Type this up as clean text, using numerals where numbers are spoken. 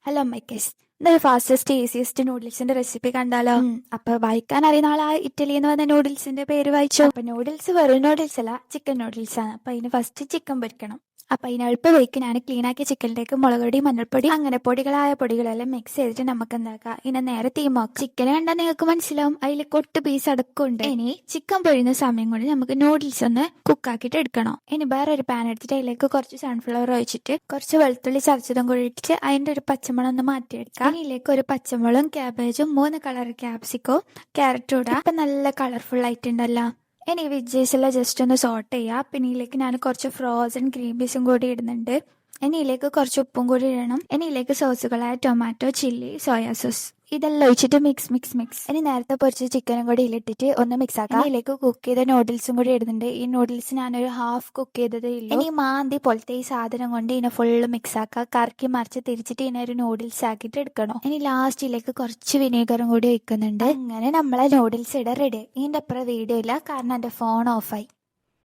Hello മൈക്കേസ്, ഇന്നൊരു fastest easiest നൂഡിൽസിന്റെ recipe കണ്ടാലോ? അപ്പൊ വായിക്കാൻ അറിയുന്ന ആളാ ഇറ്റലിയിൽ നിന്ന് വന്ന നൂഡിൽസിന്റെ പേര് വായിച്ചോ. അപ്പൊ നൂഡിൽസ് വെറും നൂഡിൽസ് അല്ല, ചിക്കൻ നൂഡിൽസ് ആണ്. അപ്പൊ അതിന് ഫസ്റ്റ് ചിക്കൻ പൊരിക്കണം. അപ്പൊ അതിന് എളുപ്പ വയ്ക്ക് ഞാൻ ക്ലീൻ ആക്കിയ ചിക്കനിലേക്ക് മുളകുപൊടി, മഞ്ഞൾപ്പൊടി, അങ്ങനെ പൊടികളെല്ലാം മിക്സ് ചെയ്തിട്ട് നമുക്ക് എന്താക്കാം, ഇതിനെ നേരെ തീമാക്കാം. ചിക്കൻ കണ്ടാൽ നിങ്ങൾക്ക് മനസ്സിലാവും അതിൽ കൊട്ട് പീസ് അടക്കമുണ്ട്. ഇനി ചിക്കൻ പൊഴിയുന്ന സമയം കൊണ്ട് നമുക്ക് നൂഡിൽസ് ഒന്ന് കുക്കാക്കിയിട്ട് എടുക്കണം. ഇനി വേറൊരു പാൻ എടുത്തിട്ട് അതിലേക്ക് കുറച്ച് സൺഫ്ലവർ ഒഴിച്ചിട്ട് കുറച്ച് വെളുത്തുള്ളി ചതച്ചതും കൂടി ഇട്ടിട്ട് അതിന്റെ ഒരു പച്ചമുളക് ഒന്ന് മാറ്റിയെടുക്കാം. അതിലേക്ക് ഒരു പച്ചമുളകും ക്യാബേജും 3 കളർ ക്യാപ്സിക്കോ, ക്യാരറ്റും ഇടാം. ഇപ്പൊ നല്ല കളർഫുൾ ആയിട്ടുണ്ടല്ലോ. ഇനി വെജീസ് എല്ലാം ജസ്റ്റ് ഒന്ന് സോട്ട് ചെയ്യാം. പിന്നെ ഇതിലേക്ക് ഞാൻ കുറച്ച് ഫ്രോസൺ ഗ്രീൻ പീസും കൂടി ഇടുന്നുണ്ട്. ഇനി ഇതിലേക്ക് കുറച്ച് ഉപ്പും കൂടി ഇടണം. ഇനി ഇതിലേക്ക് സോസുകളായ ടൊമാറ്റോ, ചില്ലി, സോയാ സോസ് ഇതെല്ലാം ഒഴിച്ചിട്ട് മിക്സ്. ഇനി നേരത്തെ പൊരിച്ച ചിക്കനും കൂടി ഇതിലിട്ടിട്ട് ഒന്ന് മിക്സ് ആക്കാം. ഇതിലേക്ക് കുക്ക് ചെയ്ത നൂഡിൽസും കൂടി ഇടുന്നുണ്ട്. ഈ നൂഡിൽസ് ഞാനൊരു ഹാഫ് കുക്ക് ചെയ്തതേ ഇല്ല. ഇനി മാന്തി പോലത്തെ ഈ സാധനം കൊണ്ട് ഇതിനെ ഫുള്ള് മിക്സ് ആക്കാം. കറക്കി മറിച്ച് തിരിച്ചിട്ട് ഇതിനെ ഒരു നൂഡിൽസ് ആക്കിയിട്ട് എടുക്കണം. ഇനി ലാസ്റ്റിലേക്ക് കുറച്ച് വിനീഗറും കൂടി ഒഴിക്കുന്നുണ്ട്. അങ്ങനെ നമ്മളെ നൂഡിൽസ് ഇട റെഡി. ഇതിന്റെ അപ്പുറം വീഡിയോ ഇല്ല, കാരണം എന്റെ ഫോൺ ഓഫായി.